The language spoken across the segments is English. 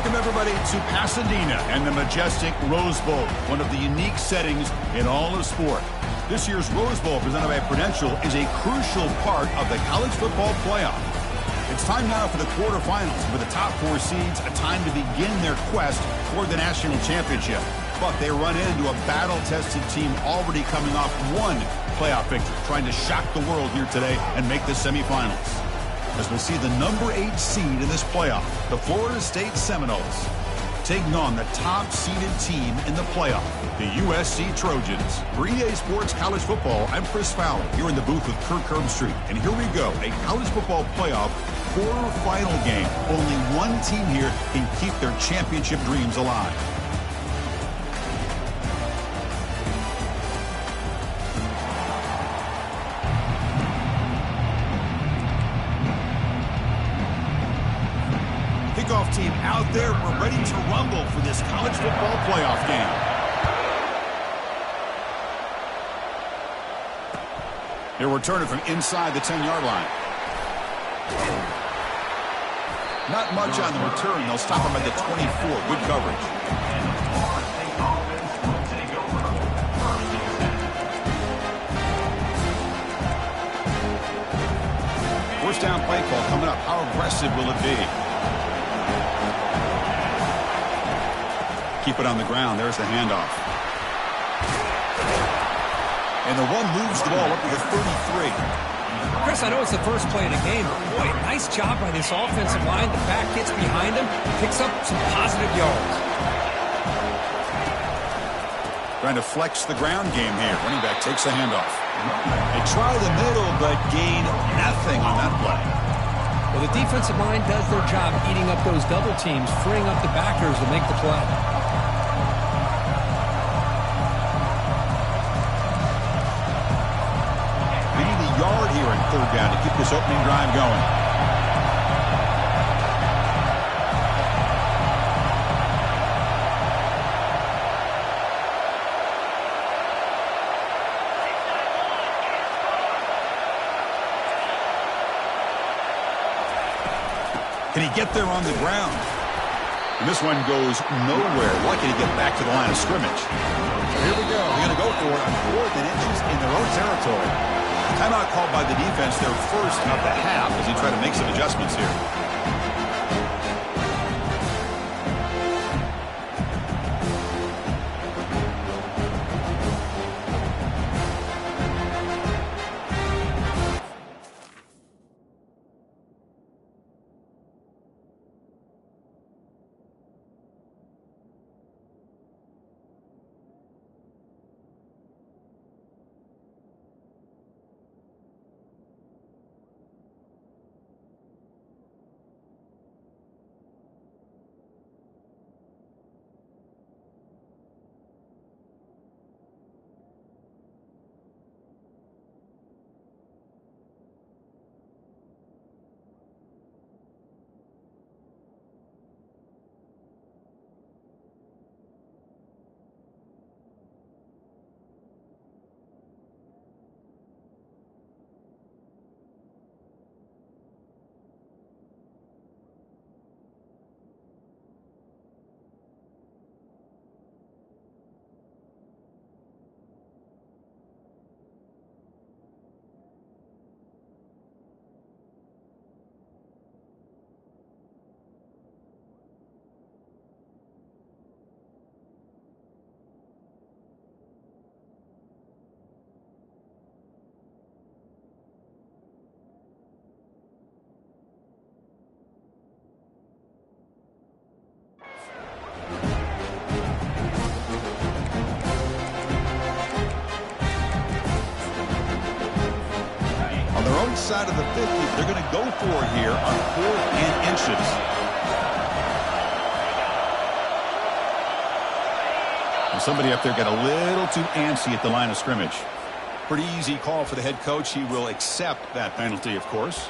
Welcome, everybody, to Pasadena and the majestic Rose Bowl, one of the unique settings in all of sport. This year's Rose Bowl, presented by Prudential, is a crucial part of the college football playoff. It's time now for the quarterfinals, with the top 4 seeds a time to begin their quest toward the national championship. But they run into a battle-tested team already coming off one playoff victory, trying to shock the world here today and make the semifinals. As we see the number 8 seed in this playoff, the Florida State Seminoles, taking on the top-seeded team in the playoff, the USC Trojans. For EA Sports College Football, I'm Chris Fowler, here in the booth with Kirk Herbstreit. And here we go, a college football playoff quarterfinal game. Only one team here can keep their championship dreams alive. Kickoff team out there. We're ready to rumble for this college football playoff game. They're returning from inside the 10-yard line. Not much on the return. They'll stop him at the 24. Good coverage. First down play call coming up. How aggressive will it be? Keep it on the ground. There's the handoff. And the one moves the ball up to the 33. Chris, I know it's the first play of the game, but boy, nice job by this offensive line. The back gets behind him, picks up some positive yards. Trying to flex the ground game here. Running back takes the handoff. They try the middle, but gain nothing on that play. Well, the defensive line does their job eating up those double teams, freeing up the backers to make the play. They need a yard here in third down to keep this opening drive going. Can he get there on the ground? And this one goes nowhere. Lucky to get back to the line of scrimmage. So here we go. They're going to go for it on 4th and inches in their own territory. Timeout called by the defense, their first of the half, as he tried to make some adjustments here. Side of the 50, they're going to go for it here on 4th and inches. And somebody up there got a little too antsy at the line of scrimmage. Pretty easy call for the head coach. He will accept that penalty, of course.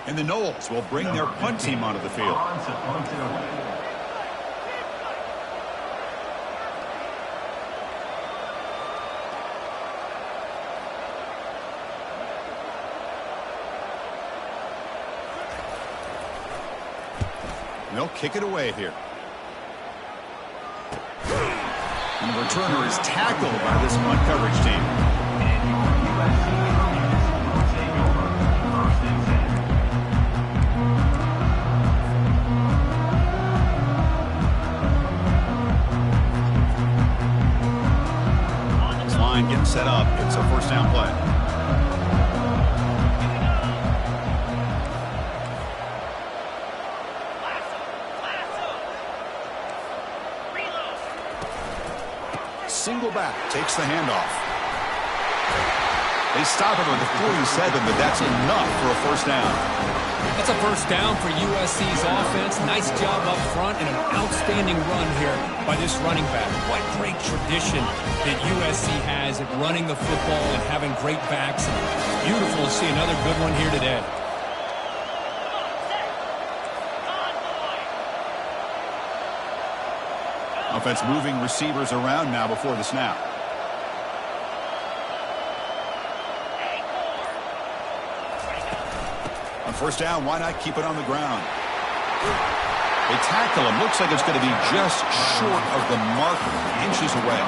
And the Noles will bring their punt team onto the field. And they'll kick it away here. And the returner is tackled by this punt coverage team. This line getting set up. It's a first down play. Single back, takes the handoff. They stop it with the 47, but that's enough for a first down. That's a first down for USC's offense. Nice job up front and an outstanding run here by this running back. What great tradition that USC has at running the football and having great backs. It's beautiful to see another good one here today. Offense moving receivers around now before the snap. On first down, why not keep it on the ground? They tackle him. Looks like it's going to be just short of the marker, inches away.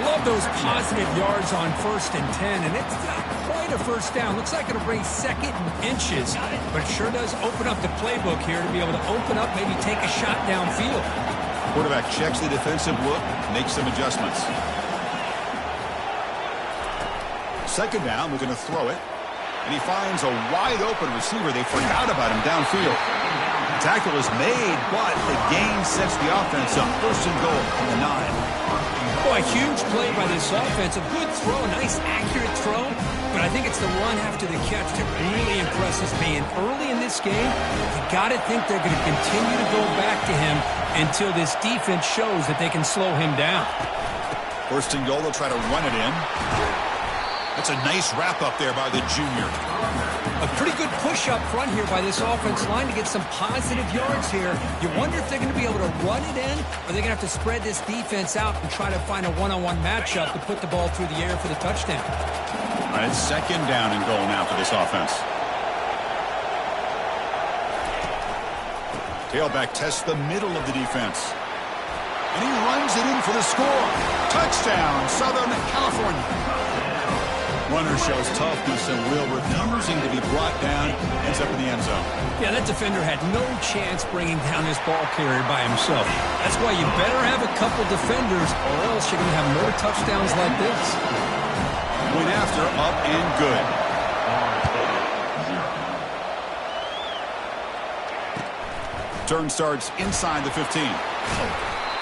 Love those positive yards on 1st and 10, and it's not quite a first down. Looks like it'll bring 2nd and inches, but it sure does open up the playbook here to be able to open up, maybe take a shot downfield. Quarterback checks the defensive look, makes some adjustments. 2nd down, we're going to throw it. And he finds a wide open receiver. They forgot about him downfield. The tackle is made, but the gain sets the offense up. 1st and goal from the 9. Boy, a huge play by this offense. A good throw, a nice accurate throw. But I think it's the run after the catch that really impresses me. And early in this game, you got to think they're going to continue to go back to him until this defense shows that they can slow him down. 1st and goal, they'll try to run it in. That's a nice wrap up there by the junior. A pretty good push up front here by this offense line to get some positive yards here. You wonder if they're going to be able to run it in, or they're going to have to spread this defense out and try to find a one-on-one matchup to put the ball through the air for the touchdown. All right, it's 2nd down and goal now for this offense. Tailback tests the middle of the defense. And he runs it in for the score. Touchdown, Southern California. Runner shows toughness and will, refusing to be brought down, ends up in the end zone. Yeah, that defender had no chance bringing down this ball carrier by himself. That's why you better have a couple defenders, or else you're going to have more touchdowns like this. Went after, up and good. Turn starts inside the 15.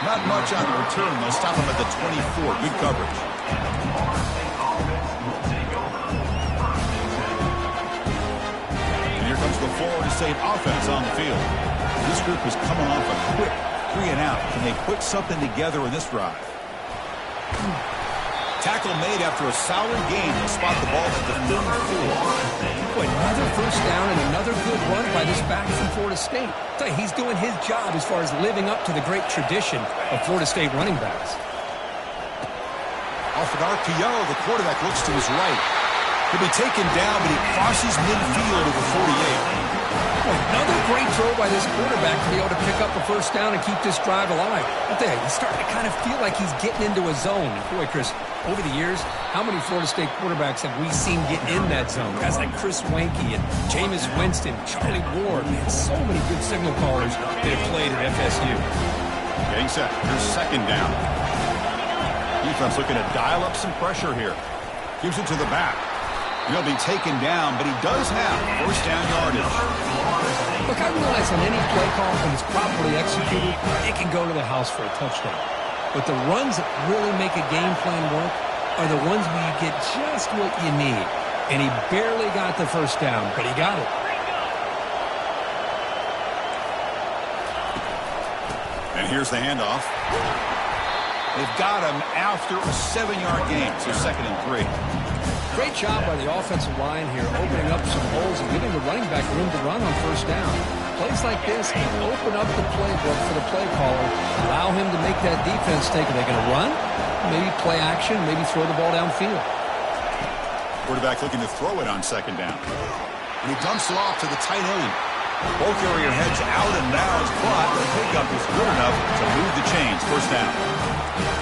Not much on the return. They'll stop him at the 24. Good coverage. And here comes the Florida State offense on the field. This group is coming off a quick 3 and out. Can they put something together in this drive? Tackle made after a solid gain. They spot the ball at the 34. Another first down and another good run by this back from Florida State. I tell you, he's doing his job as far as living up to the great tradition of Florida State running backs. Off an RPO, the quarterback looks to his right. He'll be taken down, but he crosses midfield at the 48. Another great throw by this quarterback to be able to pick up a first down and keep this drive alive. But there, he's starting to kind of feel like he's getting into a zone. Boy, Chris, over the years, how many Florida State quarterbacks have we seen get in that zone? Guys like Chris Wenke and Jameis Winston, Charlie Ward, man, so many good signal callers that have played at FSU. Getting set. Here's 2nd down. Defense looking to dial up some pressure here. Gives it to the back. He'll be taken down, but he does have first down yardage. Look, I realize on any play call, when it's properly executed, it can go to the house for a touchdown. But the runs that really make a game plan work are the ones where you get just what you need. And he barely got the first down, but he got it. And here's the handoff. They've got him after a 7-yard gain, so 2nd and 3. Great job by the offensive line here, opening up some holes and giving the running back room to run on first down. Plays like this can open up the playbook for the play caller, allow him to make that defense take it. They're going to run, maybe play action, maybe throw the ball downfield. Quarterback looking to throw it on 2nd down. And he dumps it off to the tight end. Both area heads out, and now it's caught. The pickup is good enough to move the chains. First down.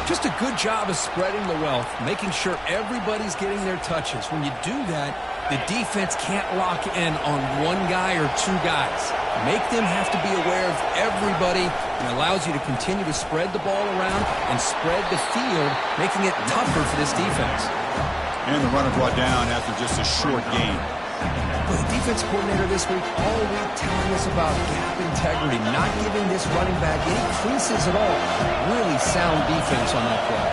Just a good job of spreading the wealth, making sure everybody's getting their touches. When you do that, the defense can't lock in on one guy or two guys. Make them have to be aware of everybody, and allows you to continue to spread the ball around and spread the field, making it tougher for this defense. And the runner brought down after just a short gain. Well, the defense coordinator this week all week telling us about gap integrity, not giving this running back any creases at all. Really sound defense on that play.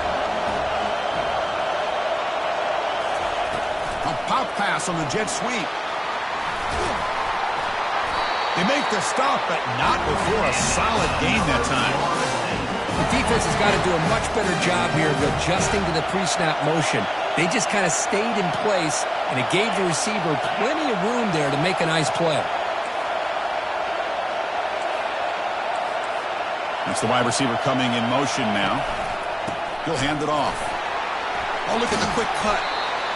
A pop pass on the jet sweep. They make the stop, but not before a solid gain that time. The defense has got to do a much better job here of adjusting to the pre-snap motion. They just kind of stayed in place, and it gave the receiver plenty of room there to make a nice play. That's the wide receiver coming in motion now. He'll hand it off. Oh, look at the quick cut.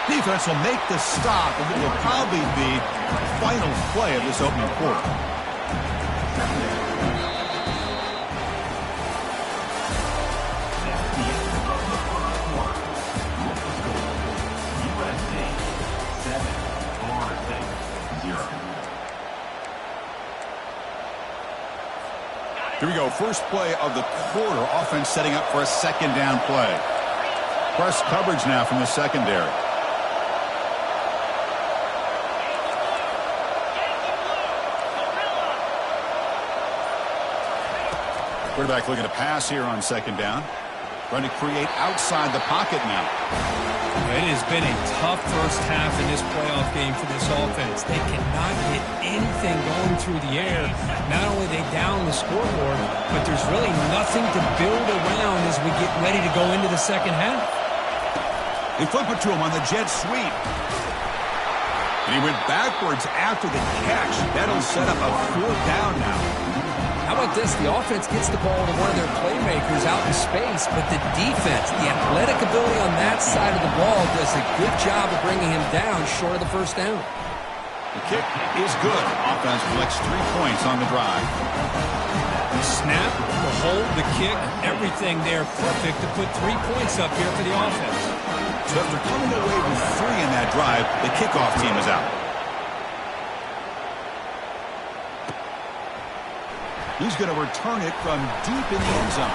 Defense will make the stop, and it will probably be the final play of this opening quarter. Here we go, first play of the quarter. Offense setting up for a second down play. Press coverage now from the secondary. Quarterback looking to pass here on second down. Trying to create outside the pocket now. It has been a tough first half in this playoff game for this offense. They cannot get anything going through the air. Not only are they down the scoreboard, but there's really nothing to build around as we get ready to go into the second half. They flip it to him on the jet sweep. And he went backwards after the catch. That'll set up a fourth down now. How about this? The offense gets the ball to one of their playmakers out in space, but the defense, the athletic ability on that side of the ball does a good job of bringing him down short of the first down. The kick is good. Offense collects 3 points on the drive. The snap, the hold, the kick, everything there perfect to put 3 points up here for the offense. So after coming away with 3 in that drive, the kickoff team is out. He's going to return it from deep in the end zone.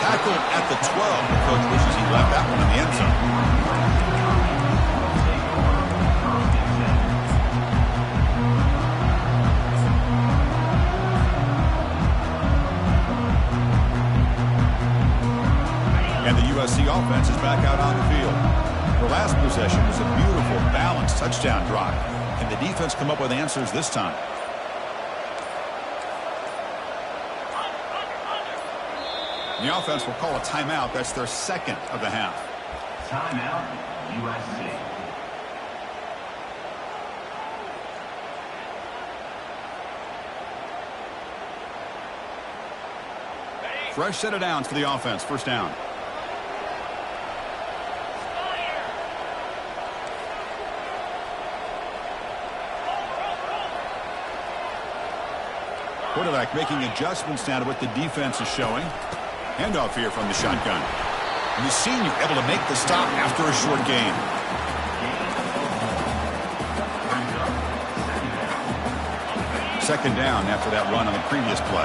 Tackled at the 12. The coach wishes he left that one in the end zone. And the USC offense is back out on the field. The last possession was a beautiful, balanced touchdown drive. Can the defense come up with answers this time? The offense will call a timeout. That's their second of the half. Timeout, USC. Fresh set of downs for the offense. First down. Quarterback making adjustments now to what the defense is showing. Handoff here from the shotgun. And the senior able to make the stop after a short gain. Second down after that run on the previous play.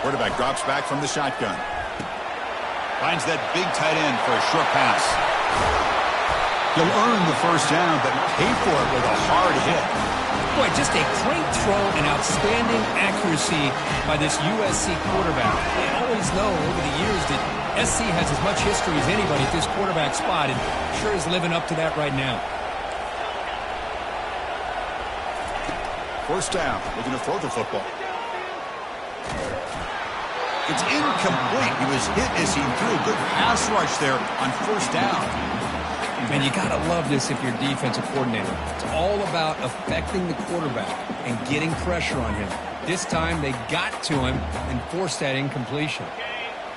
Quarterback drops back from the shotgun. Finds that big tight end for a short pass. He'll earn the first down, but pay for it with a hard hit. Boy, just a great throw and outstanding accuracy by this USC quarterback. They always know over the years that SC has as much history as anybody at this quarterback spot, and sure is living up to that right now. First down, looking to throw the football. It's incomplete. He was hit as he threw a good pass rush there on first down. And you got to love this if you're a defensive coordinator. It's all about affecting the quarterback and getting pressure on him. This time they got to him and forced that incompletion.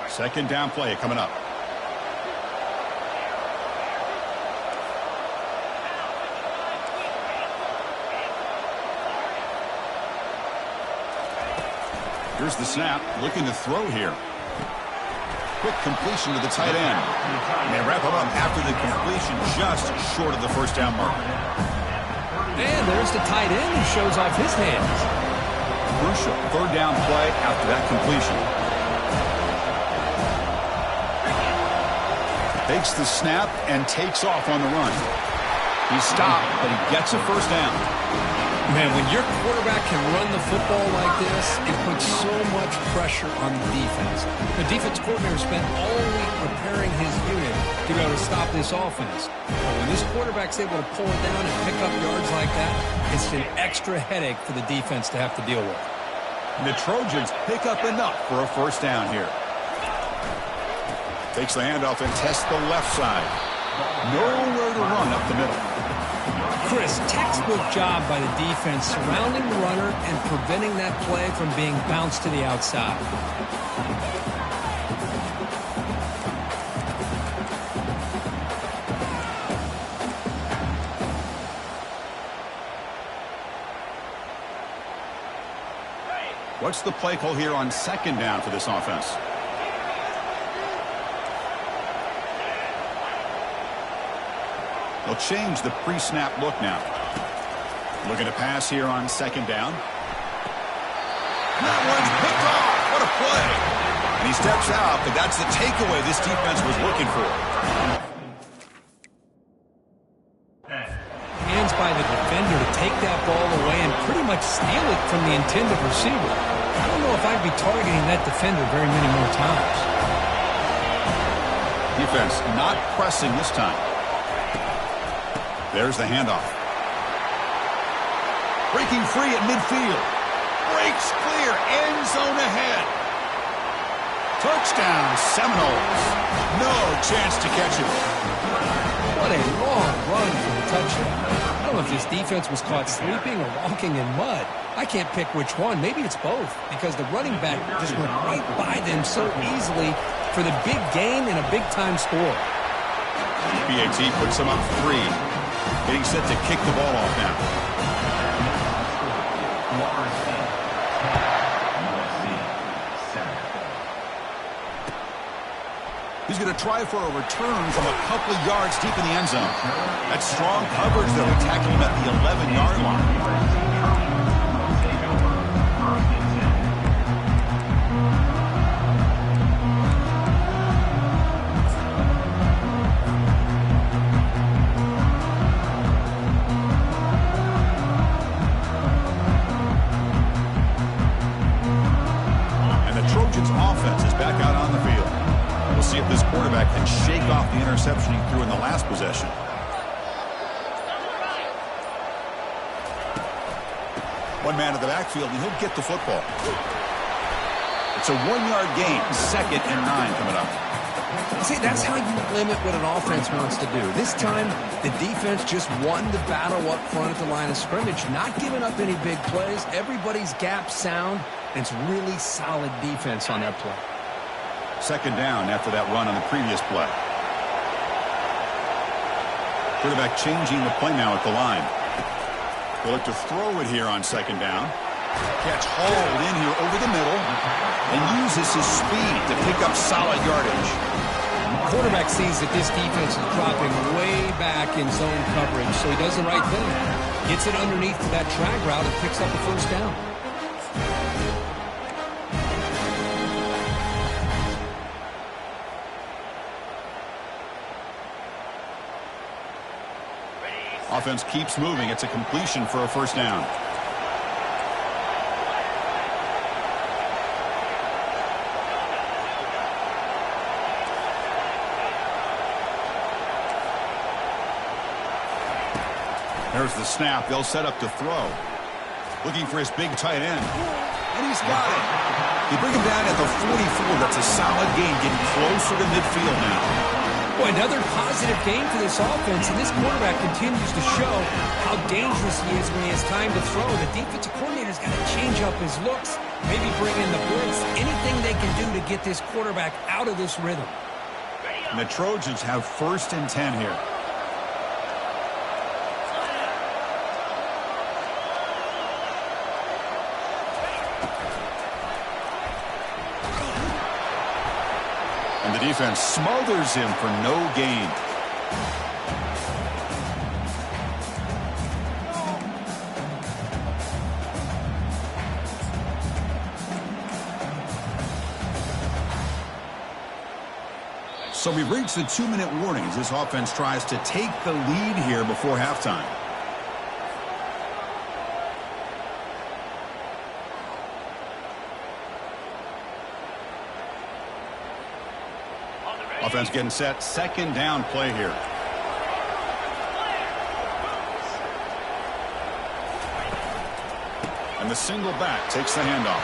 Second down play coming up. Here's the snap, looking to throw here. Quick completion to the tight end. And they wrap him up after the completion, just short of the first down marker. And there's the tight end who shows off his hands. Crucial third down play after that completion. Takes the snap and takes off on the run. He stopped, but he gets a first down. Man, when your quarterback can run the football like this, it puts so much pressure on the defense. The defense coordinator spent all week preparing his unit to be able to stop this offense. But when this quarterback's able to pull it down and pick up yards like that, it's an extra headache for the defense to have to deal with. The Trojans pick up enough for a first down here. Takes the handoff and tests the left side. Nowhere to run up the middle. Chris, textbook job by the defense surrounding the runner and preventing that play from being bounced to the outside. What's the play call here on second down for this offense? They'll change the pre-snap look now. Looking to pass here on second down. That one's picked off. What a play. And he steps out, but that's the takeaway this defense was looking for. Hands by the defender to take that ball away and pretty much steal it from the intended receiver. I don't know if I'd be targeting that defender very many more times. Defense not pressing this time. There's the handoff. Breaking free at midfield. Breaks clear. End zone ahead. Touchdown, Seminoles. No chance to catch it. What a long run for the touchdown. I don't know if this defense was caught sleeping or walking in mud. I can't pick which one. Maybe it's both, because the running back just went right by them so easily for the big gain and a big-time score. PAT puts him up 3. Getting set to kick the ball off now. He's going to try for a return from a couple of yards deep in the end zone. That's strong coverage, though, attacking him at the 11-yard line. Offense is back out on the field. We'll see if this quarterback can shake off the interception he threw in the last possession. One man in the backfield, and he'll get the football. It's a 1-yard gain, 2nd and 9 coming up. See, that's how you limit what an offense wants to do. This time, the defense just won the battle up front at the line of scrimmage, not giving up any big plays. Everybody's gap sound. It's really solid defense on that play. 2nd down after that run on the previous play. Quarterback changing the play now at the line. They'll look to throw it here on 2nd down. Catch hauled in here over the middle and uses his speed to pick up solid yardage. Quarterback sees that this defense is dropping way back in zone coverage, so he does the right thing. Gets it underneath to that drag route and picks up a first down. Offense keeps moving. It's a completion for a first down. There's the snap. They'll set up to throw. Looking for his big tight end. And he's got it. They bring him down at the 44. That's a solid gain, getting closer to midfield now. Boy, another positive game for this offense, and this quarterback continues to show how dangerous he is when he has time to throw. The defensive coordinator's got to change up his looks, maybe bring in the blitz, anything they can do to get this quarterback out of this rhythm. And the Trojans have 1st and 10 here. And the defense smothers him for no gain. So we've reached the 2-minute warning as this offense tries to take the lead here before halftime. Offense getting set. Second down play here. And the single back takes the handoff.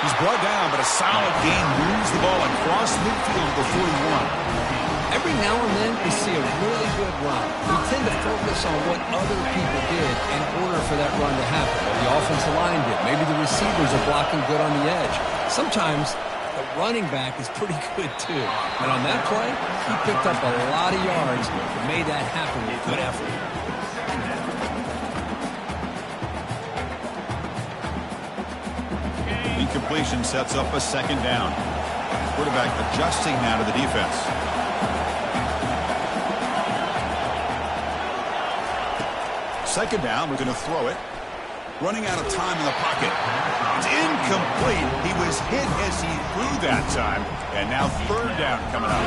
He's brought down, but a solid gain moves the ball across midfield to the 41. Every now and then we see a really good run. We tend to focus on what other people did in order for that run to happen. Well, the offensive line did. Maybe the receivers are blocking good on the edge. Sometimes the running back is pretty good too. And on that play, he picked up a lot of yards and made that happen with good effort. Incompletion sets up a second down. Quarterback adjusting now to the defense. Second down, we're going to throw it. Running out of time in the pocket. It's incomplete. He was hit as he threw that time. And now third down coming up.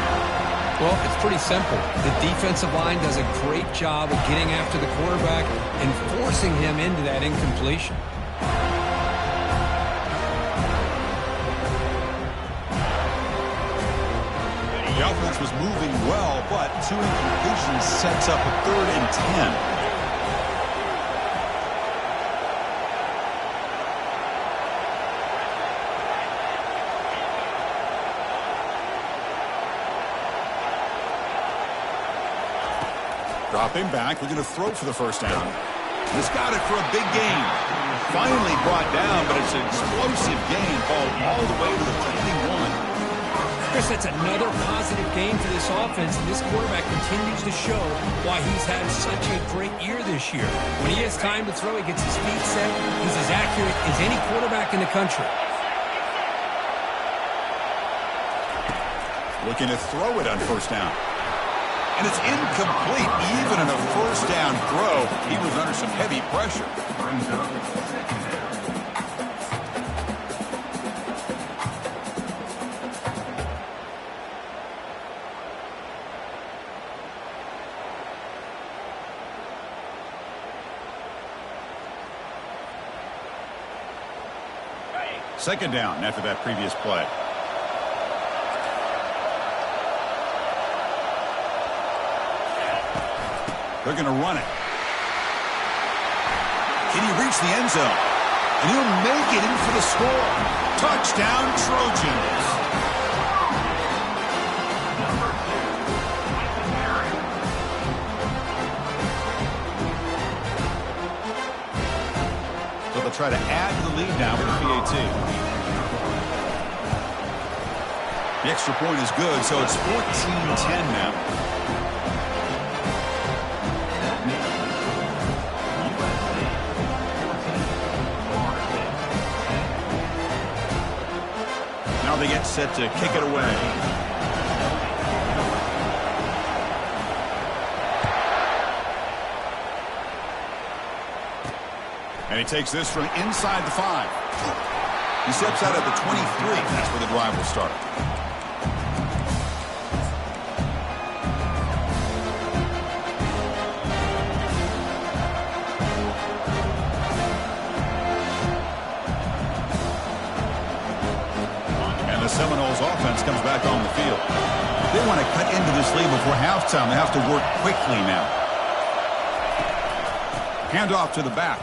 Well, it's pretty simple. The defensive line does a great job of getting after the quarterback and forcing him into that incompletion. The offense was moving well, but 2 incompletions sets up a 3rd and 10. Dropping back, we're going to throw for the first down. He's got it for a big gain. Finally brought down, but it's an explosive gain, ball all the way to the 21. Chris, that's another positive game for this offense, and this quarterback continues to show why he's had such a great year this year. When he has time to throw, he gets his feet set. He's as accurate as any quarterback in the country. Looking to throw it on first down. And it's incomplete. Even in a first down throw, he was under some heavy pressure. Second down after that previous play. They're going to run it. Can he reach the end zone? And he'll make it in for the score. Touchdown, Trojans. So they'll try to add to the lead now with the PAT. The extra point is good, so it's 14-10 now. They get set to kick it away. And he takes this from inside the 5. He steps out at the 23. That's where the drive will start. Seminoles offense comes back on the field. They want to cut into this lead before halftime. They have to work quickly now. Handoff to the back.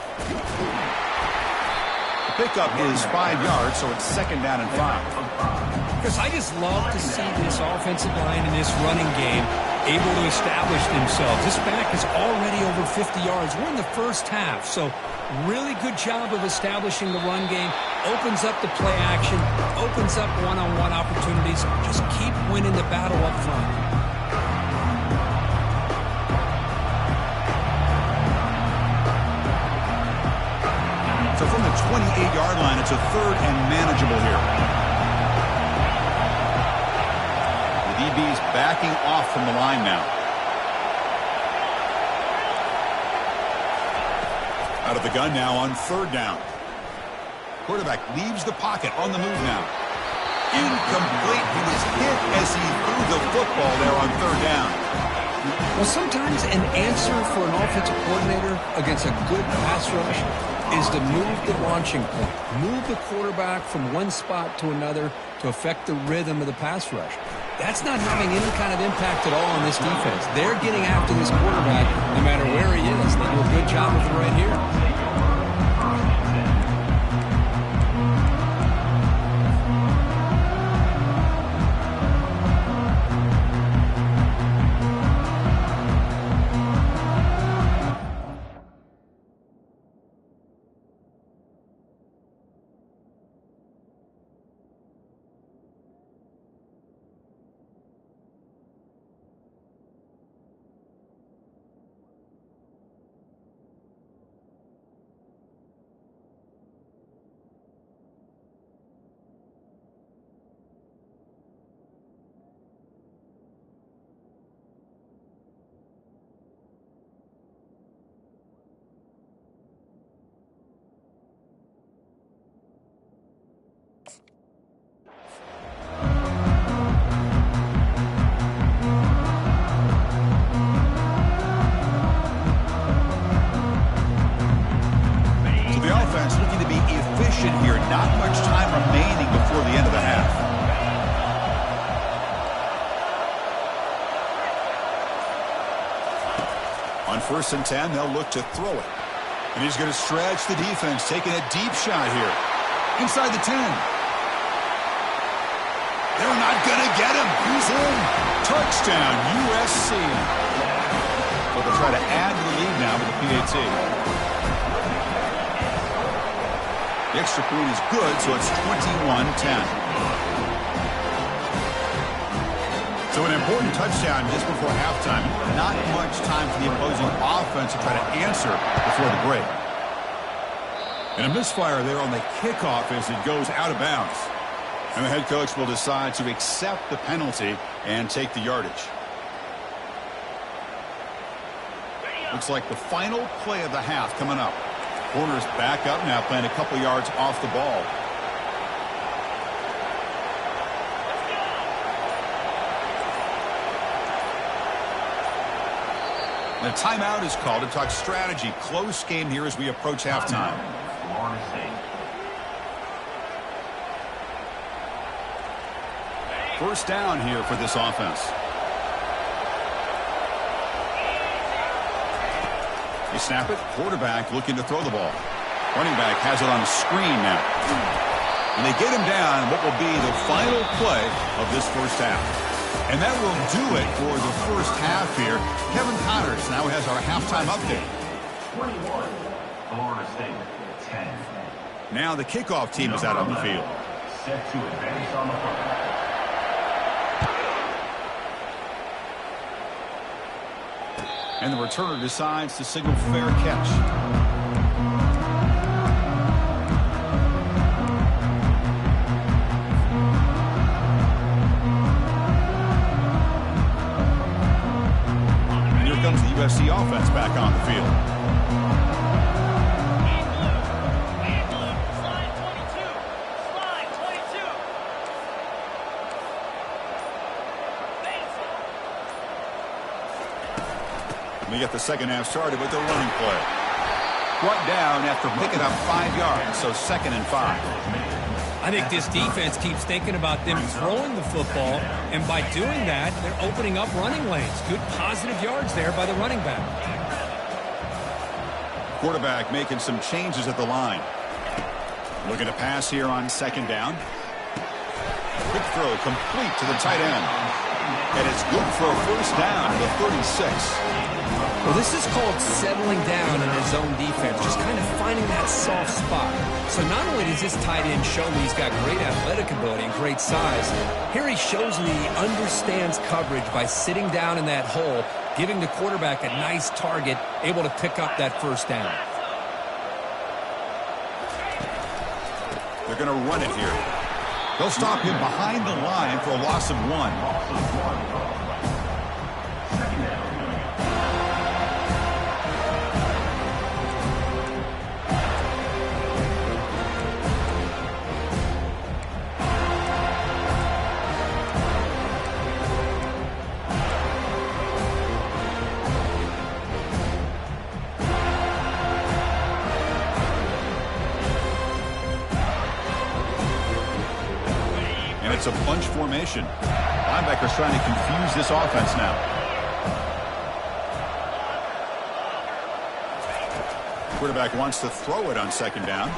The pickup is 5 yards, so it's second down and 5. Because I just love to see this offensive line in this running game able to establish themselves. This back is already over 50 yards. We're in the first half, so really good job of establishing the run game. Opens up the play action, opens up one-on-one opportunities. Just keep winning the battle up front. So from the 28-yard line, it's a 3rd and manageable here. DB's backing off from the line now. Out of the gun now on third down. Quarterback leaves the pocket on the move now. Incomplete. He was hit as he threw the football there on third down. Well, sometimes an answer for an offensive coordinator against a good pass rush is to move the launching point. Move the quarterback from one spot to another to affect the rhythm of the pass rush. That's not having any kind of impact at all on this defense. They're getting after this quarterback no matter where he is. They do a good job of it right here. Here, not much time remaining before the end of the half. On 1st and 10, they'll look to throw it. And he's going to stretch the defense, taking a deep shot here. Inside the 10. They're not going to get him. He's in. Touchdown, USC. So they'll try to add to the lead now with the PAT. The extra point is good, so it's 21-10. So an important touchdown just before halftime. Not much time for the opposing offense to try to answer before the break. And a misfire there on the kickoff as it goes out of bounds. And the head coach will decide to accept the penalty and take the yardage. Looks like the final play of the half coming up. Corners back up now, playing a couple yards off the ball. And a timeout is called to talk strategy. Close game here as we approach halftime. First down here for this offense. They snap it. Quarterback looking to throw the ball. Running back has it on the screen now. And they get him down what will be the final play of this first half. And that will do it for the first half here. Kevin Connors now has our halftime update. 21, Florida State, 10. Now the kickoff team is out on the field. Set to advance on the front. And the returner decides to signal fair catch. And here comes the USC offense back on the field. We get the second half started with the running play. Brought down after picking up 5 yards, so 2nd and 5. I think this defense keeps thinking about them throwing the football, and by doing that, they're opening up running lanes. Good positive yards there by the running back. Quarterback making some changes at the line. Looking to pass here on 2nd down. Quick throw complete to the tight end. And it's good for a first down to the 36. Well, this is called settling down in his zone defense, just kind of finding that soft spot. So not only does this tight end show me he's got great athletic ability and great size, here he shows me he understands coverage by sitting down in that hole, giving the quarterback a nice target, able to pick up that first down. They're going to run it here. They'll stop him behind the line for a loss of 1. Second down. It's a bunch formation. Linebackers trying to confuse this offense now. Quarterback wants to throw it on second down.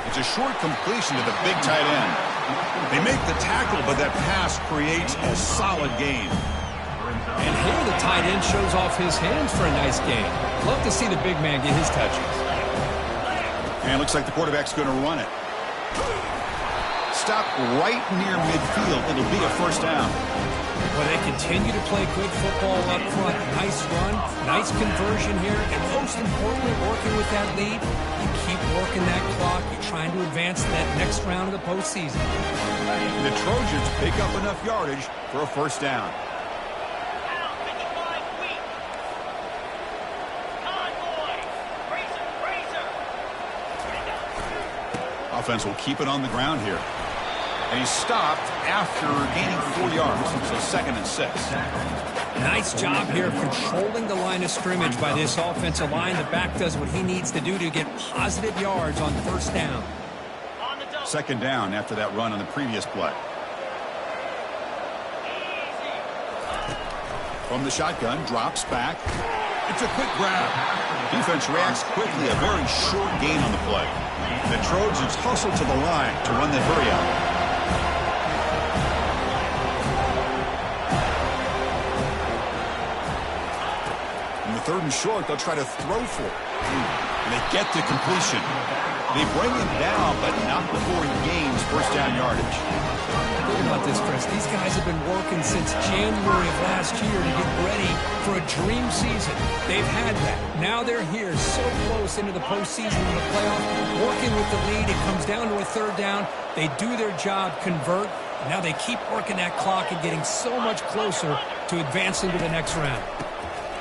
It's a short completion to the big tight end. They make the tackle, but that pass creates a solid gain. And here the tight end shows off his hands for a nice gain. Love to see the big man get his touches. And it looks like the quarterback's going to run it. Stop right near midfield. It'll be a first down. Well, they continue to play good football up front. Nice run, nice conversion here, and most importantly, working with that lead, you keep working that clock. You're trying to advance to that next round of the postseason. The Trojans pick up enough yardage for a first down. Offense will keep it on the ground here. And he stopped after gaining 4 yards. So 2nd and 6. Nice job here of controlling the line of scrimmage by this offensive line. The back does what he needs to do to get positive yards on first down. 2nd down after that run on the previous play. From the shotgun, drops back. It's a quick grab. Defense reacts quickly. A very short gain on the play. The Trojans hustle to the line to run the hurry out. In the 3rd and short, they'll try to throw for it. And they get the completion. They bring him down, but not before he gains first down yardage. Think about this, Chris. These guys have been working since January of last year to get ready for a dream season. They've had that. Now they're here, so close into the postseason in the playoff, working with the lead. It comes down to a 3rd down. They do their job, convert. And now they keep working that clock and getting so much closer to advancing to the next round.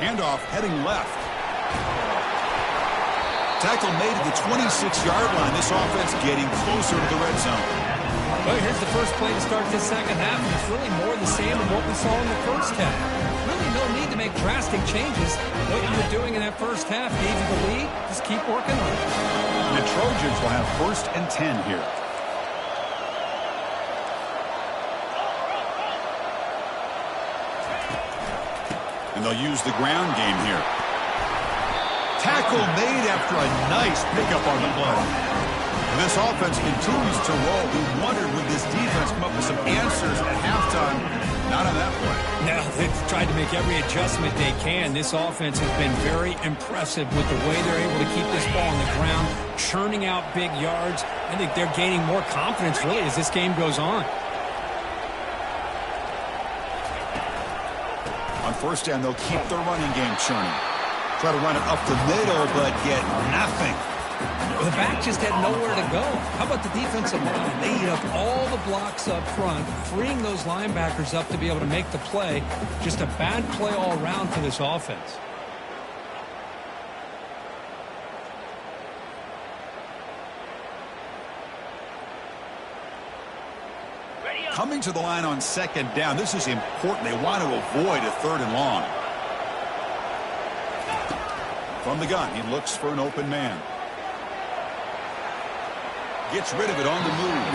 Handoff heading left. Tackle made at the 26-yard line. This offense getting closer to the red zone. Well, here's the first play to start this second half, and it's really more the same of what we saw in the first half. Really no need to make drastic changes. What you were doing in that first half gave you the lead. Just keep working on it. And the Trojans will have 1st and 10 here. And they'll use the ground game here. Tackle made after a nice pickup on the play. And this offense continues to roll. We wondered, would this defense come up with some answers at halftime? Not on that play. No, they've tried to make every adjustment they can. This offense has been very impressive with the way they're able to keep this ball on the ground, churning out big yards. I think they're gaining more confidence, really, as this game goes on. On first down, they'll keep the running game churning. Try to run it up the middle, but get nothing. The back just had nowhere to go. How about the defensive line? They eat up all the blocks up front, freeing those linebackers up to be able to make the play. Just a bad play all around for this offense. Coming to the line on 2nd down. This is important. They want to avoid a 3rd and long. From the gun, he looks for an open man. Gets rid of it on the move.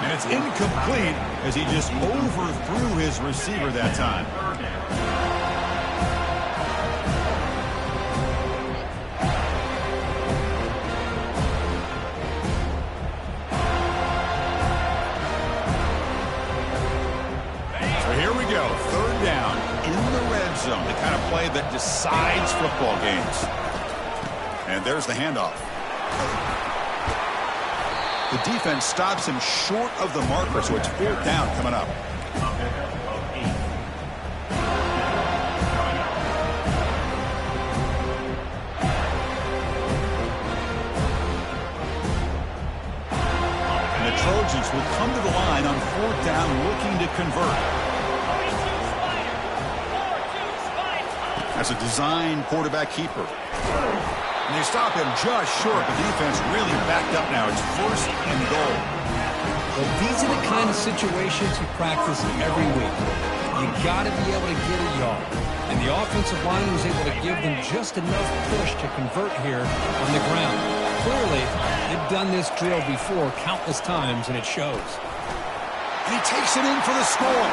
And it's incomplete as he just overthrew his receiver that time. So here we go. 3rd down in the red zone. The kind of play that decides football games. And there's the handoff. The defense stops him short of the marker, so it's 4th down coming up. And the Trojans will come to the line on 4th down looking to convert. That's a design quarterback keeper. And they stop him just short. The defense really backed up now. It's 1st and goal. Well, these are the kind of situations you practice every week. You got to be able to get a yard. And the offensive line was able to give them just enough push to convert here on the ground. Clearly, they've done this drill before countless times, and it shows. And he takes it in for the score.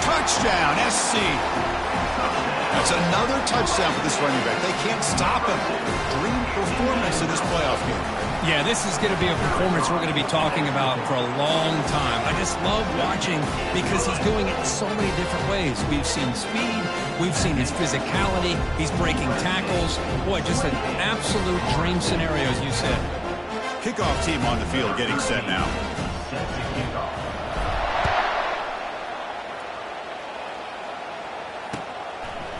Touchdown, SC. That's another touchdown for this running back. They can't stop him. Dream performance in this playoff game. Yeah, this is going to be a performance we're going to be talking about for a long time. I just love watching because he's doing it in so many different ways. We've seen speed. We've seen his physicality. He's breaking tackles. Boy, just an absolute dream scenario, as you said. Kickoff team on the field getting set now. Set to kickoff.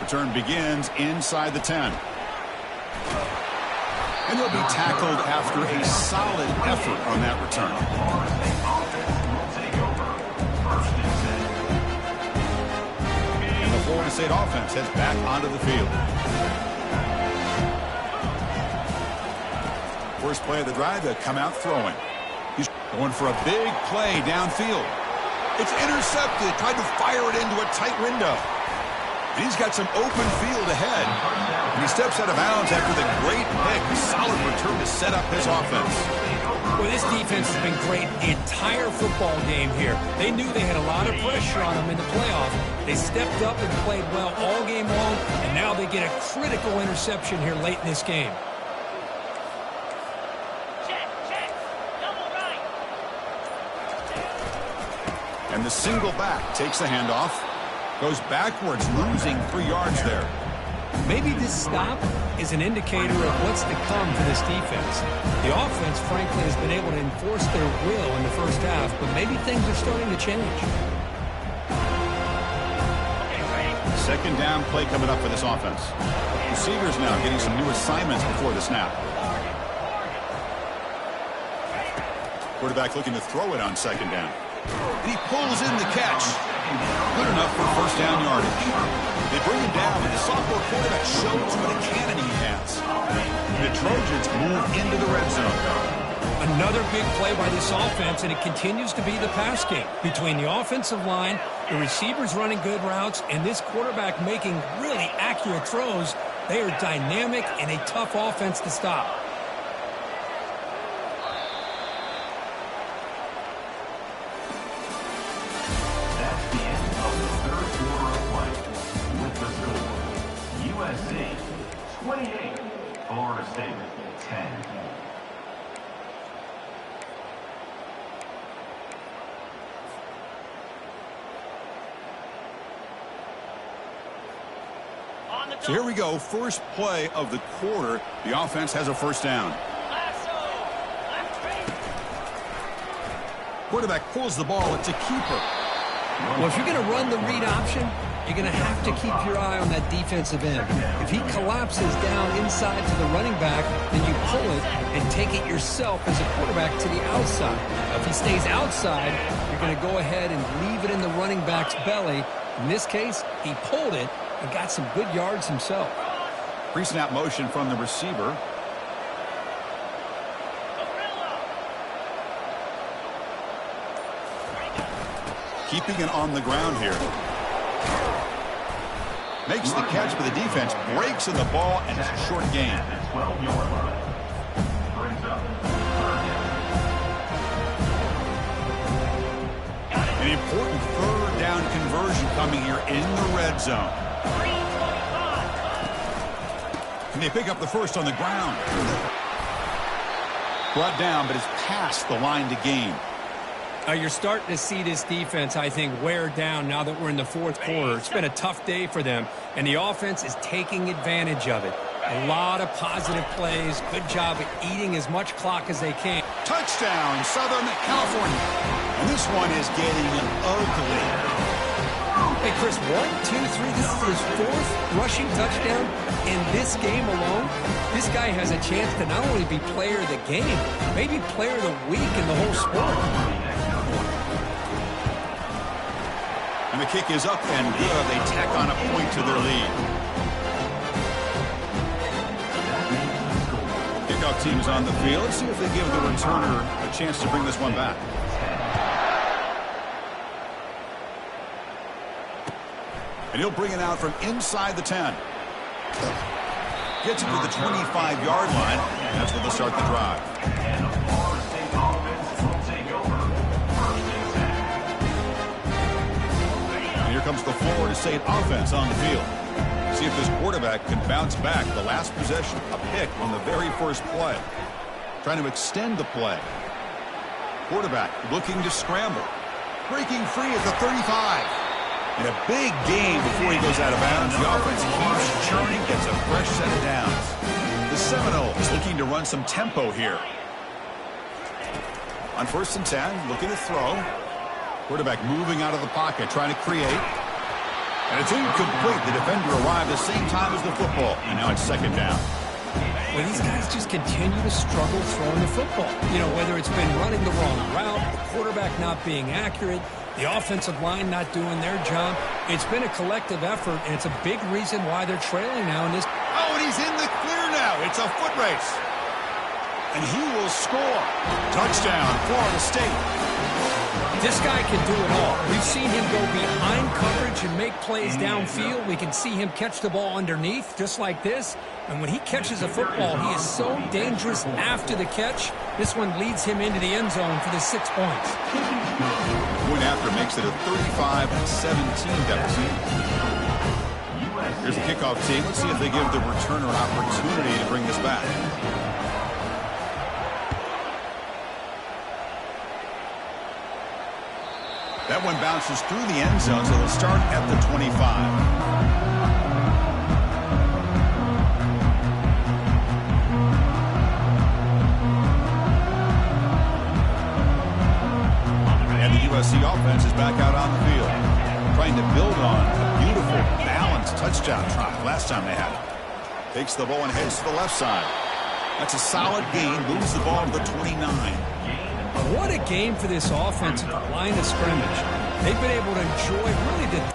Return begins inside the 10. And they'll be tackled after a solid effort on that return. And the Florida State offense heads back onto the field. First play of the drive, they'll come out throwing. He's going for a big play downfield. It's intercepted, tried to fire it into a tight window. And he's got some open field ahead. And he steps out of bounds after the great pick. Solid return to set up his offense. Well, this defense has been great the entire football game here. They knew they had a lot of pressure on them in the playoff. They stepped up and played well all game long, and now they get a critical interception here late in this game. And the single back takes the handoff. Goes backwards, losing 3 yards there. Maybe this stop is an indicator of what's to come for this defense. The offense, frankly, has been able to enforce their will in the first half, but maybe things are starting to change. Second down play coming up for this offense. Receivers now getting some new assignments before the snap. Quarterback looking to throw it on second down. And he pulls in the catch. Good enough for first down yardage. They bring him down, and the sophomore quarterback shows what a cannon he has. The Trojans move into the red zone. Another big play by this offense, and it continues to be the pass game. Between the offensive line, the receivers running good routes, and this quarterback making really accurate throws, they are dynamic and a tough offense to stop. USC 28, Florida State 10. So here we go, first play of the quarter. The offense has a first down. Quarterback pulls the ball, it's a keeper. Well, if you're going to run the read option, you're going to have to keep your eye on that defensive end. If he collapses down inside to the running back, then you pull it and take it yourself as a quarterback to the outside. Now, if he stays outside, you're going to go ahead and leave it in the running back's belly. In this case, he pulled it and got some good yards himself. Pre-snap motion from the receiver. Keeping it on the ground here. Makes the catch, but the defense breaks in the ball, and it's a short gain. An important third down conversion coming here in the red zone. And they pick up the first on the ground. Brought down, but it's past the line to gain. You're starting to see this defense, I think, wear down now that we're in the fourth quarter. It's been a tough day for them, and the offense is taking advantage of it. A lot of positive plays. Good job at eating as much clock as they can. Touchdown, Southern California. And this one is getting ugly. Hey, Chris, 1, 2, 3. This is his fourth rushing touchdown in this game alone. This guy has a chance to not only be player of the game, maybe player of the week in the whole sport. the kick is up and good. They tack on a point to their lead. Kickoff team is on the field. Let's see if they give the returner a chance to bring this one back. And he'll bring it out from inside the 10. Gets it to the 25-yard line. And that's where they'll start the drive. And here comes the Florida State offense on the field. See if this quarterback can bounce back. The last possession, a pick on the very first play. Trying to extend the play. Quarterback looking to scramble. Breaking free at the 35. And a big gain before he goes out of bounds. The offense keeps churning, gets a fresh set of downs. The Seminoles looking to run some tempo here. On 1st and 10, looking to throw. Quarterback moving out of the pocket, trying to create. And it's incomplete. The defender arrived the same time as the football. And now it's 2nd down. Well, these guys just continue to struggle throwing the football. You know, whether it's been running the wrong route, the quarterback not being accurate, the offensive line not doing their job. It's been a collective effort, and it's a big reason why they're trailing now in this. Oh, and he's in the clear now. It's a foot race. And he will score. Touchdown, Florida State. This guy can do it all. We've seen him go behind coverage and make plays downfield. We can see him catch the ball underneath, just like this. And when he catches a football, he is so dangerous after the catch. This one leads him into the end zone for the 6 points. Point after makes it a 35-17 deficit. Here's the kickoff team. Let's see if they give the returner an opportunity to bring this back. That one bounces through the end zone, so they'll start at the 25. And the USC offense is back out on the field, trying to build on a beautiful, balanced touchdown drive last time they had it. Takes the ball and heads to the left side. That's a solid gain, moves the ball to the 29. What a game for this offense at the line of scrimmage. They've been able to enjoy really the...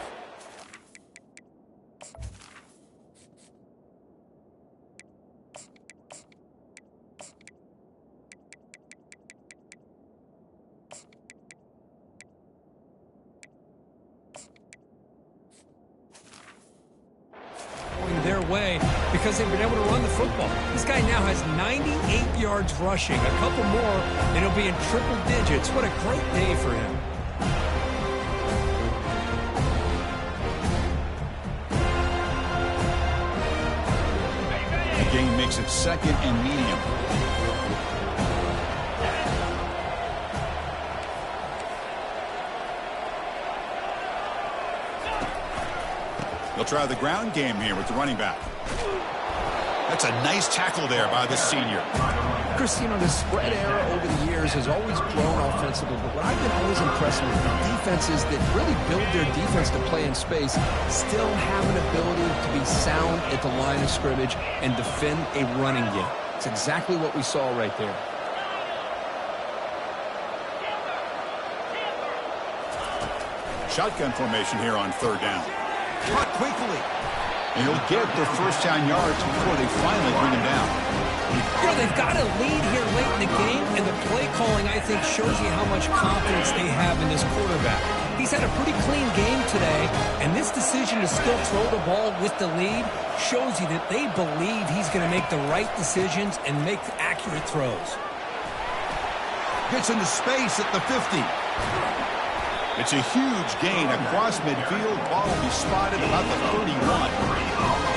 their way because they've been able to run the football. This guy now has 98 yards rushing. A couple more and he'll be in triple digits. What a great day for him. The game makes it 2nd and medium. They'll try the ground game here with the running back. That's a nice tackle there by the senior. Chris, you know, the spread era over the years has always grown offensively, but what I've been always impressed with defenses that really build their defense to play in space still have an ability to be sound at the line of scrimmage and defend a running game. It's exactly what we saw right there. Shotgun formation here on 3rd down. Caught quickly. And he'll get their first down yards before they finally bring him down. You know, they've got a lead here late in the game, and the play calling, I think, shows you how much confidence they have in this quarterback. He's had a pretty clean game today, and this decision to still throw the ball with the lead shows you that they believe he's going to make the right decisions and make accurate throws. Gets into space at the 50. It's a huge gain across midfield. Ball will be spotted about the 31.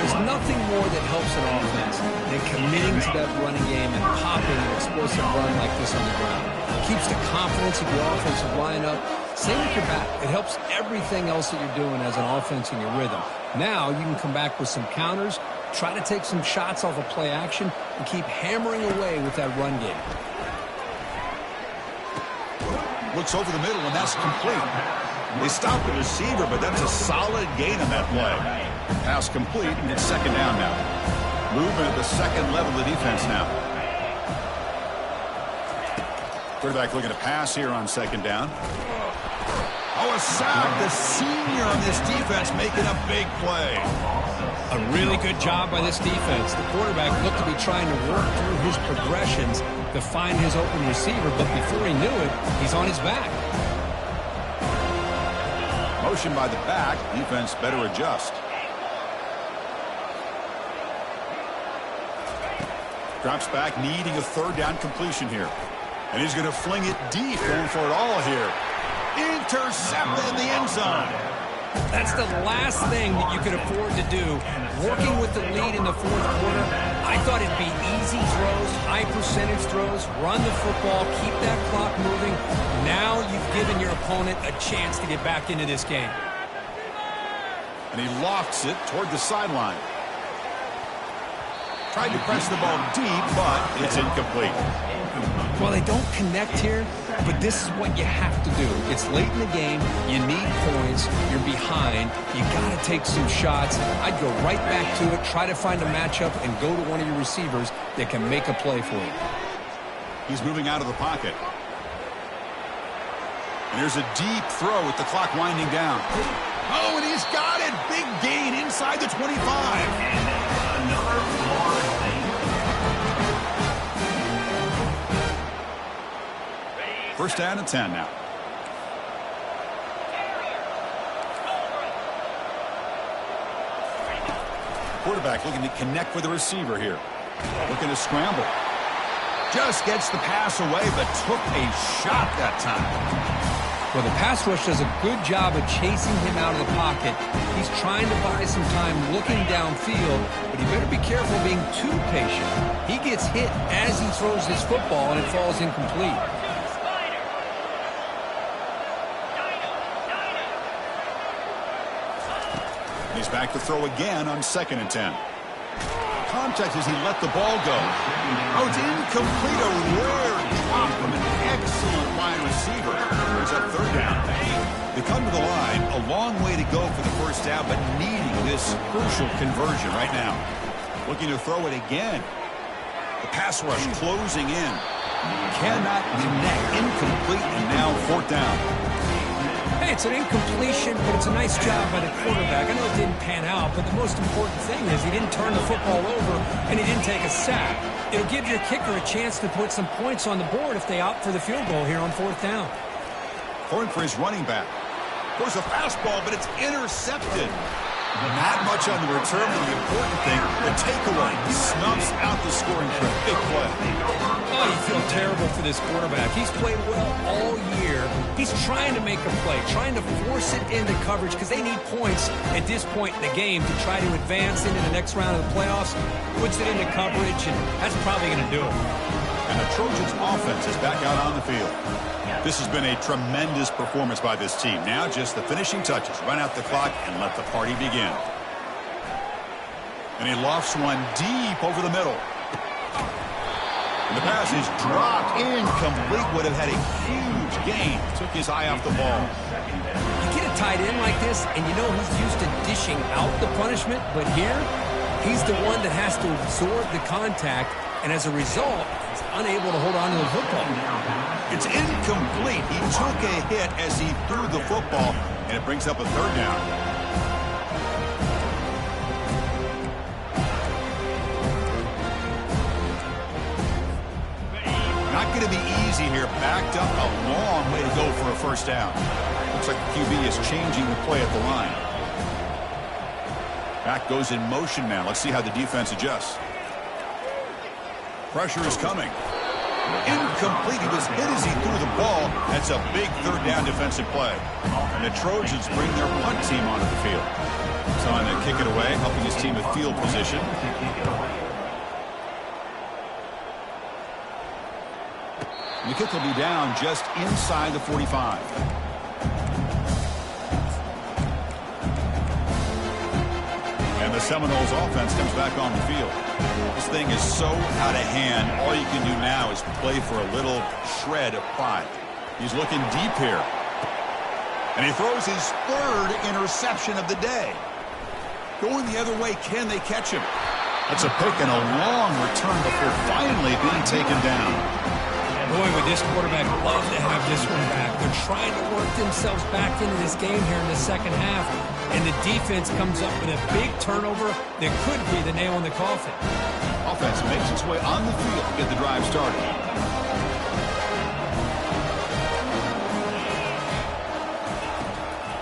There's nothing more that helps an offense than committing to that running game and popping an explosive run like this on the ground. It keeps the confidence of your offensive lineup. Same with your back. It helps everything else that you're doing as an offense in your rhythm. Now you can come back with some counters, try to take some shots off of play action, and keep hammering away with that run game. Looks over the middle, and that's complete. They stopped the receiver, but that's a solid gain on that play. Pass complete, and it's 2nd down now. Movement at the 2nd level of the defense now. Quarterback looking to pass here on 2nd down. Oh, a sack. The senior on this defense making a big play. A really good job by this defense. The quarterback looked to be trying to work through his progressions to find his open receiver, but before he knew it, he's on his back. Motion by the back. Defense better adjust. Drops back, needing a third down completion here. And he's going to fling it deep, going for it all here. Intercepted in the end zone. That's the last thing that you could afford to do. Working with the lead in the fourth quarter, I thought it'd be easy throws, high percentage throws, run the football, keep that clock moving. Now you've given your opponent a chance to get back into this game. And he lofts it toward the sideline. Tried to press the ball deep, but it's incomplete. Well, they don't connect here, but this is what you have to do. It's late in the game. You need points. You're behind. You got to take some shots. I'd go right back to it, try to find a matchup, and go to one of your receivers that can make a play for you. He's moving out of the pocket. And there's a deep throw with the clock winding down. Oh, and he's got it. Big gain inside the 25. Another Florida State. First down and 10 now. Quarterback looking to connect with the receiver here. Looking to scramble. Just gets the pass away, but took a shot that time. Well, the pass rush does a good job of chasing him out of the pocket. He's trying to buy some time looking downfield, but he better be careful being too patient. He gets hit as he throws his football, and it falls incomplete. He's back to throw again on 2nd and 10. Contact as he let the ball go. Oh, it's incomplete. A rare drop from an excellent wide receiver. There's a third down. They come to the line. A long way to go for the first down, but needing this crucial conversion right now. Looking to throw it again. The pass rush closing in. Cannot connect. Incomplete, and now 4th down. Hey, it's an incompletion, but it's a nice job by the quarterback. I know it didn't pan out, but the most important thing is he didn't turn the football over and he didn't take a sack. It'll give your kicker a chance to put some points on the board if they opt for the field goal here on 4th down. Going for his running back. Goes a fastball, but it's intercepted. Not much on the return, but the important thing, the takeaway. Snuffs out the scoring trip. Big play. Oh, you feel terrible for this quarterback. He's played well all year. He's trying to make a play, trying to force it into coverage because they need points at this point in the game to try to advance into the next round of the playoffs. Puts it into coverage, and that's probably going to do it. And the Trojans' offense is back out on the field. This has been a tremendous performance by this team. Now just the finishing touches. Run out the clock and let the party begin. And he lofts one deep over the middle. And the pass is dropped. Incomplete. Would have had a huge gain. Took his eye off the ball. You get a tight end like this, and you know he's used to dishing out the punishment, but here, he's the one that has to absorb the contact, and as a result, he's unable to hold on to the football. It's incomplete. He took a hit as he threw the football, and it brings up a 3rd down. Not going to be easy here. Backed up a long way to go for a first down. Looks like the QB is changing the play at the line. Back goes in motion now. Let's see how the defense adjusts. Pressure is coming. Incomplete. He was hit as he threw the ball. That's a big 3rd down defensive play. And the Trojans bring their punt team onto the field. So on to kick it away, helping his team with field position. And the kick will be down just inside the 45. And the Seminoles offense comes back on the field. This thing is so out of hand. All you can do now is play for a little shred of pride. He's looking deep here. And he throws his 3rd interception of the day. Going the other way, can they catch him? That's a pick and a long return before finally being taken down. Boy, would this quarterback love to have this one back. They're trying to work themselves back into this game here in the second half, and the defense comes up with a big turnover that could be the nail in the coffin. Offense makes its way on the field to get the drive started.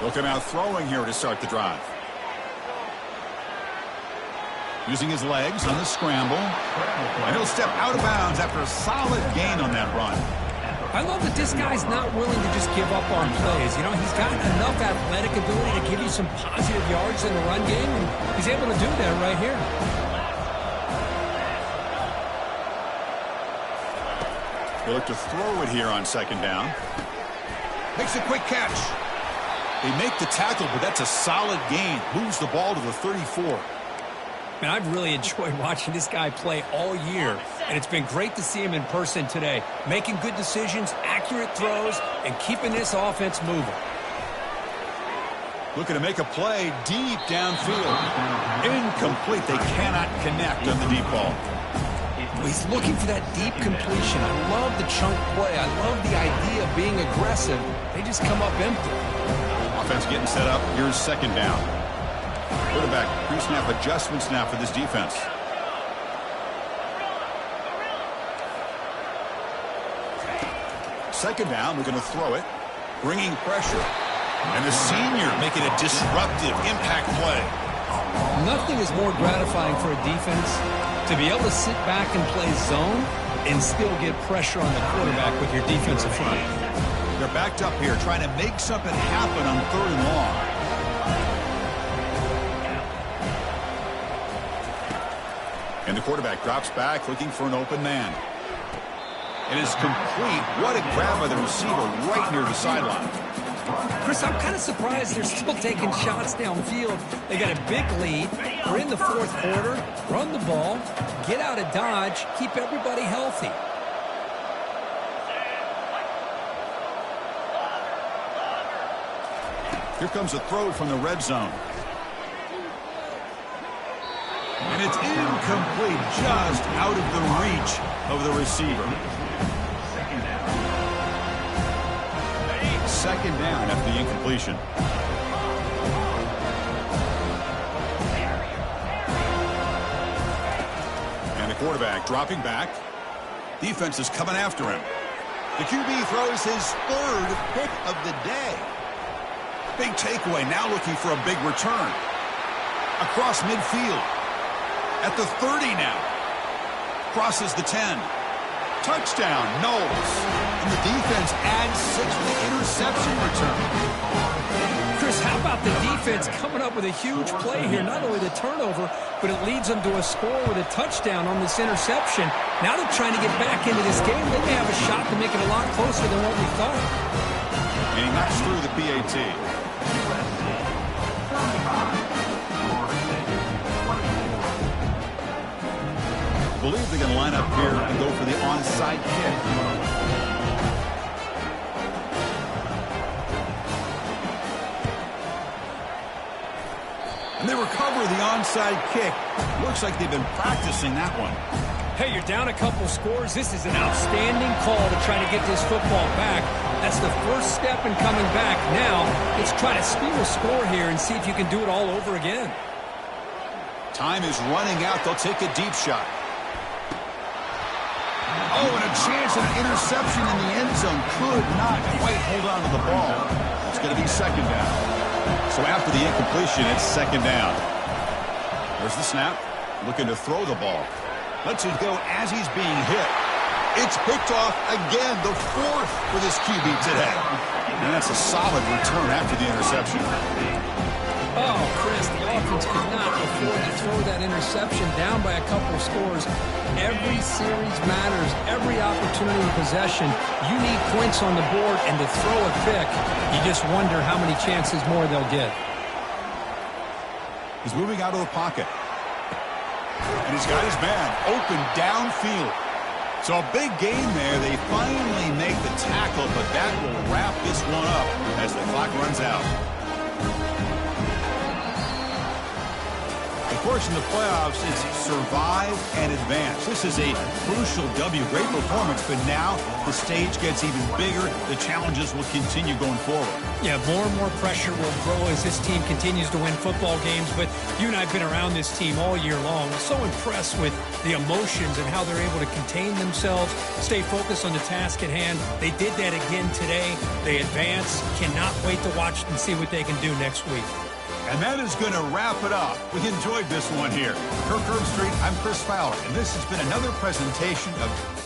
Looking out throwing here to start the drive. Using his legs on the scramble. And he'll step out of bounds after a solid gain on that run. I love that this guy's not willing to just give up on plays. You know, he's got enough athletic ability to give you some positive yards in the run game, and he's able to do that right here. He'll look to throw it here on second down. Makes a quick catch. They make the tackle, but that's a solid gain. Moves the ball to the 34. Man, I've really enjoyed watching this guy play all year, and it's been great to see him in person today, making good decisions, accurate throws, and keeping this offense moving. Looking to make a play deep downfield. Incomplete. They cannot connect on the deep ball. He's looking for that deep completion. I love the chunk play. I love the idea of being aggressive. They just come up empty. Offense getting set up. Here's second down. Quarterback pre-snap adjustments now for this defense. Second down, we're going to throw it. Bringing pressure. And the senior making a disruptive impact play. Nothing is more gratifying for a defense to be able to sit back and play zone and still get pressure on the quarterback with your defensive front. They're backed up here trying to make something happen on third and long. And the quarterback drops back looking for an open man. It is complete. What a grab by the receiver right near the sideline. Chris, I'm kind of surprised they're still taking shots downfield. They got a big lead. We're in the fourth quarter. Run the ball. Get out of Dodge. Keep everybody healthy. Here comes a throw from the red zone. And it's incomplete, just out of the reach of the receiver. Second down after the incompletion. And the quarterback dropping back. Defense is coming after him. The QB throws his third pick of the day. Big takeaway, now looking for a big return. Across midfield. At the 30 now. Crosses the 10. Touchdown, Knowles. And the defense adds 6 for the interception return. Chris, how about the defense coming up with a huge play here? Not only the turnover, but it leads them to a score with a touchdown on this interception. Now they're trying to get back into this game. They may have a shot to make it a lot closer than what we thought. And he knocks through the PAT. I believe they're going to line up here and go for the onside kick. And they recover the onside kick. Looks like they've been practicing that one. Hey, you're down a couple scores. This is an outstanding call to try to get this football back. That's the first step in coming back. Now, let's try to steal a score here and see if you can do it all over again. Time is running out. They'll take a deep shot. Oh, and a chance at an interception in the end zone. Could not quite hold on to the ball. It's going to be second down. So after the incompletion, it's second down. There's the snap. Looking to throw the ball. Lets it go as he's being hit. It's picked off again, the fourth for this QB today. And that's a solid return after the interception. Oh, Chris, the offense could not afford to throw that interception down by a couple of scores. Every series matters. Every opportunity in possession, you need points on the board, and to throw a pick, you just wonder how many chances more they'll get. He's moving out of the pocket. And he's got his man open downfield. So a big game there. They finally make the tackle, but that will wrap this one up as the clock runs out. The Of course, in the playoffs, it's survive and advance. This is a crucial W. Great performance, but now the stage gets even bigger. The challenges will continue going forward. Yeah, more and more pressure will grow as this team continues to win football games, but you and I have been around this team all year long. So impressed with the emotions and how they're able to contain themselves, stay focused on the task at hand. They did that again today. They advance. Cannot wait to watch and see what they can do next week. And that is going to wrap it up. We enjoyed this one here. Kirk Herbstreit, I'm Chris Fowler, and this has been another presentation of